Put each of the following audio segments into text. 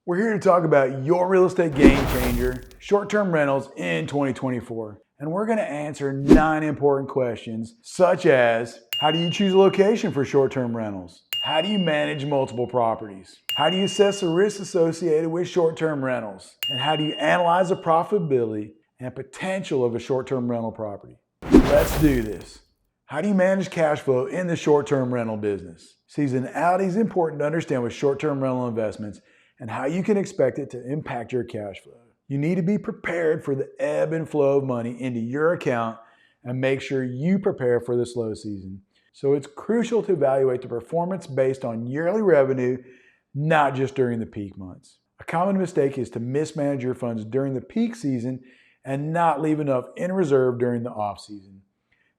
We're here to talk about your real estate game changer, short-term rentals in 2024. And we're going to answer 9 important questions, such as, how do you choose a location for short-term rentals? How do you manage multiple properties? How do you assess the risks associated with short-term rentals? And how do you analyze the profitability and potential of a short-term rental property? Let's do this. How do you manage cash flow in the short-term rental business? Seasonality is important to understand with short-term rental investments and how you can expect it to impact your cash flow. You need to be prepared for the ebb and flow of money into your account and make sure you prepare for the slow season. So it's crucial to evaluate the performance based on yearly revenue, not just during the peak months. A common mistake is to mismanage your funds during the peak season and not leave enough in reserve during the off season.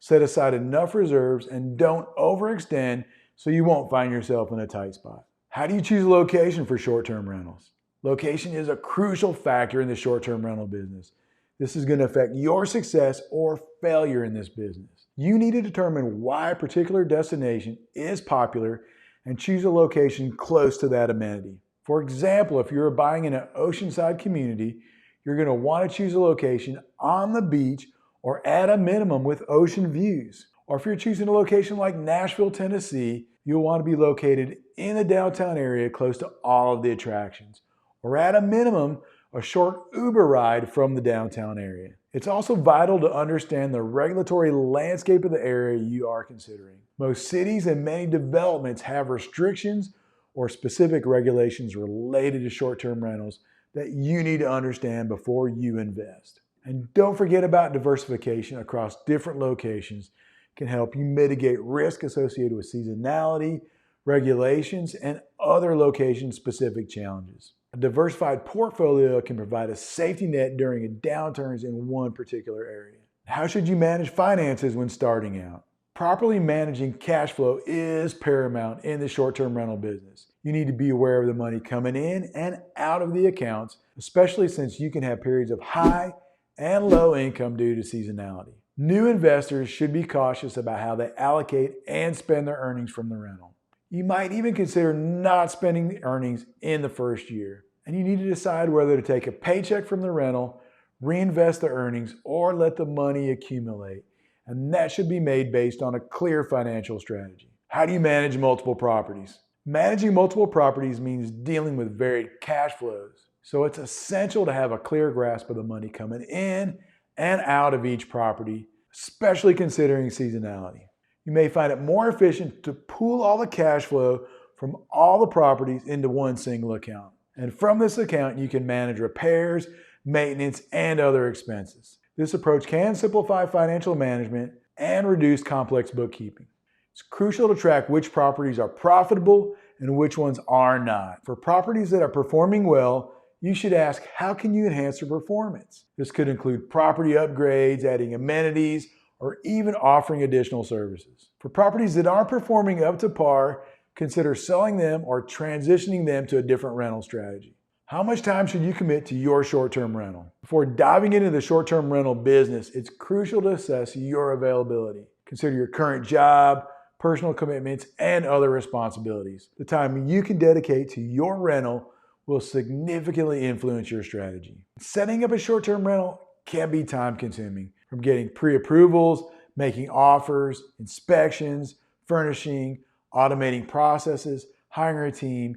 Set aside enough reserves and don't overextend so you won't find yourself in a tight spot. How do you choose a location for short-term rentals? Location is a crucial factor in the short-term rental business. This is going to affect your success or failure in this business. You need to determine why a particular destination is popular and choose a location close to that amenity. For example, if you're buying in an oceanside community, you're going to want to choose a location on the beach or at a minimum with ocean views. Or if you're choosing a location like Nashville, Tennessee, you'll want to be located in the downtown area close to all of the attractions, or at a minimum, a short Uber ride from the downtown area. It's also vital to understand the regulatory landscape of the area you are considering. Most cities and many developments have restrictions or specific regulations related to short-term rentals that you need to understand before you invest. And don't forget about diversification across different locations can help you mitigate risk associated with seasonality, regulations, and other location-specific challenges. A diversified portfolio can provide a safety net during downturns in one particular area. How should you manage finances when starting out? Properly managing cash flow is paramount in the short-term rental business. You need to be aware of the money coming in and out of the accounts, especially since you can have periods of high and low income due to seasonality. New investors should be cautious about how they allocate and spend their earnings from the rental. You might even consider not spending the earnings in the first year. And you need to decide whether to take a paycheck from the rental, reinvest the earnings, or let the money accumulate. And that should be made based on a clear financial strategy. How do you manage multiple properties? Managing multiple properties means dealing with varied cash flows. So it's essential to have a clear grasp of the money coming in and out of each property, especially considering seasonality. You may find it more efficient to pool all the cash flow from all the properties into one single account. And from this account, you can manage repairs, maintenance, and other expenses. This approach can simplify financial management and reduce complex bookkeeping. It's crucial to track which properties are profitable and which ones are not. For properties that are performing well, you should ask, how can you enhance their performance? This could include property upgrades, adding amenities, or even offering additional services. For properties that aren't performing up to par, consider selling them or transitioning them to a different rental strategy. How much time should you commit to your short-term rental? Before diving into the short-term rental business, it's crucial to assess your availability. Consider your current job, personal commitments, and other responsibilities. The time you can dedicate to your rental will significantly influence your strategy. Setting up a short-term rental can be time-consuming, from getting pre-approvals, making offers, inspections, furnishing, automating processes, hiring a team.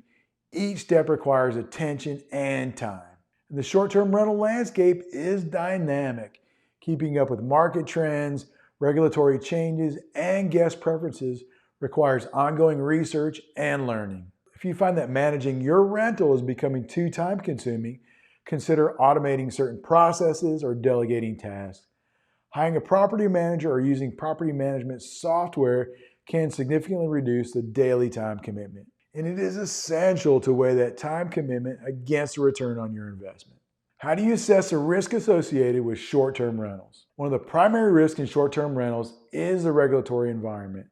Each step requires attention and time. And the short-term rental landscape is dynamic. Keeping up with market trends, regulatory changes, and guest preferences requires ongoing research and learning. If you find that managing your rental is becoming too time-consuming, consider automating certain processes or delegating tasks. Hiring a property manager or using property management software can significantly reduce the daily time commitment. And it is essential to weigh that time commitment against the return on your investment. How do you assess the risk associated with short-term rentals? One of the primary risks in short-term rentals is the regulatory environment.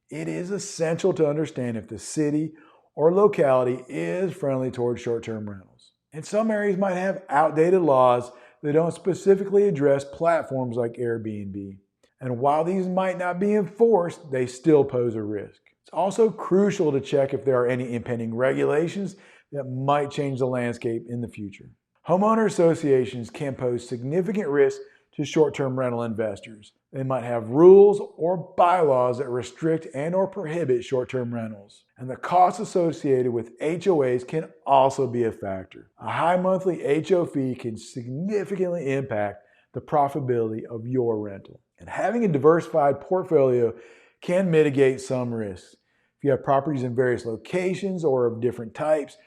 It is essential to understand if the city or locality is friendly towards short-term rentals. And some areas might have outdated laws that don't specifically address platforms like Airbnb. And while these might not be enforced, they still pose a risk. It's also crucial to check if there are any impending regulations that might change the landscape in the future. Homeowner associations can pose significant risk to short-term rental investors. They might have rules or bylaws that restrict and or prohibit short-term rentals. And the costs associated with HOAs can also be a factor. A high monthly HO fee can significantly impact the profitability of your rental. And having a diversified portfolio can mitigate some risks. If you have properties in various locations or of different types,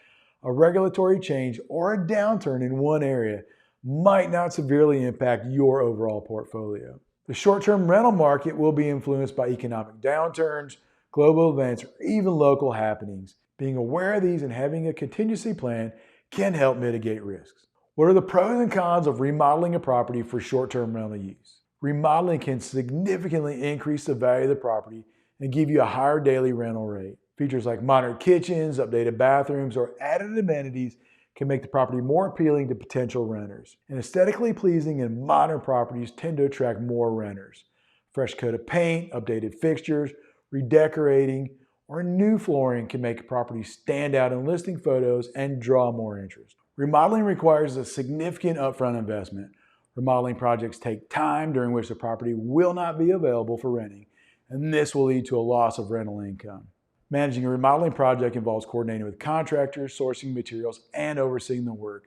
a regulatory change or a downturn in one area might not severely impact your overall portfolio. The short-term rental market will be influenced by economic downturns, global events, or even local happenings. Being aware of these and having a contingency plan can help mitigate risks. What are the pros and cons of remodeling a property for short-term rental use? Remodeling can significantly increase the value of the property and give you a higher daily rental rate. Features like modern kitchens, updated bathrooms, or added amenities can make the property more appealing to potential renters. And aesthetically pleasing and modern properties tend to attract more renters. Fresh coat of paint, updated fixtures, redecorating, or new flooring can make a property stand out in listing photos and draw more interest. Remodeling requires a significant upfront investment. Remodeling projects take time during which the property will not be available for renting, and this will lead to a loss of rental income. Managing a remodeling project involves coordinating with contractors, sourcing materials, and overseeing the work.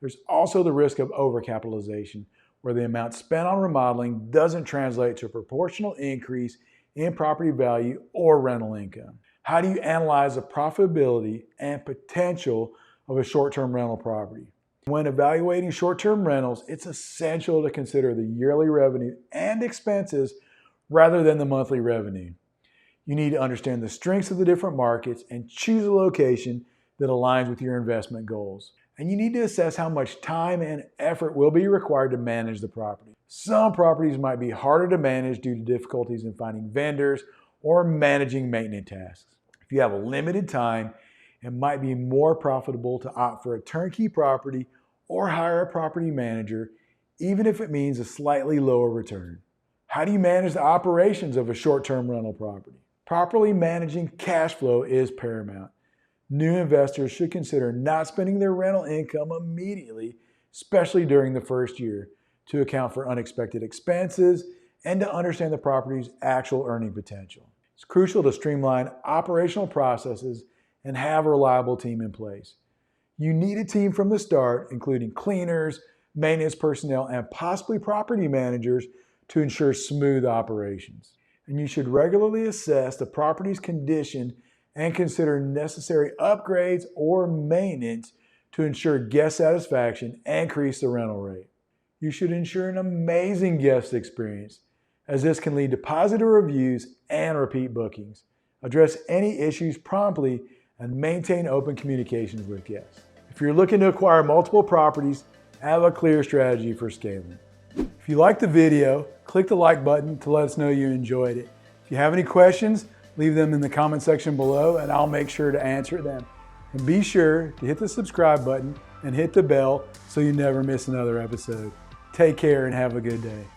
There's also the risk of overcapitalization, where the amount spent on remodeling doesn't translate to a proportional increase in property value or rental income. How do you analyze the profitability and potential of a short-term rental property? When evaluating short-term rentals, it's essential to consider the yearly revenue and expenses rather than the monthly revenue. You need to understand the strengths of the different markets and choose a location that aligns with your investment goals. And you need to assess how much time and effort will be required to manage the property. Some properties might be harder to manage due to difficulties in finding vendors or managing maintenance tasks. If you have a limited time, it might be more profitable to opt for a turnkey property or hire a property manager, even if it means a slightly lower return. How do you manage the operations of a short-term rental property? Properly managing cash flow is paramount. New investors should consider not spending their rental income immediately, especially during the first year, to account for unexpected expenses and to understand the property's actual earning potential. It's crucial to streamline operational processes and have a reliable team in place. You need a team from the start, including cleaners, maintenance personnel, and possibly property managers to ensure smooth operations. And you should regularly assess the property's condition and consider necessary upgrades or maintenance to ensure guest satisfaction and increase the rental rate. You should ensure an amazing guest experience, as this can lead to positive reviews and repeat bookings. Address any issues promptly and maintain open communications with guests. If you're looking to acquire multiple properties, have a clear strategy for scaling. If you liked the video, click the like button to let us know you enjoyed it. If you have any questions, leave them in the comment section below and I'll make sure to answer them. And be sure to hit the subscribe button and hit the bell so you never miss another episode. Take care and have a good day.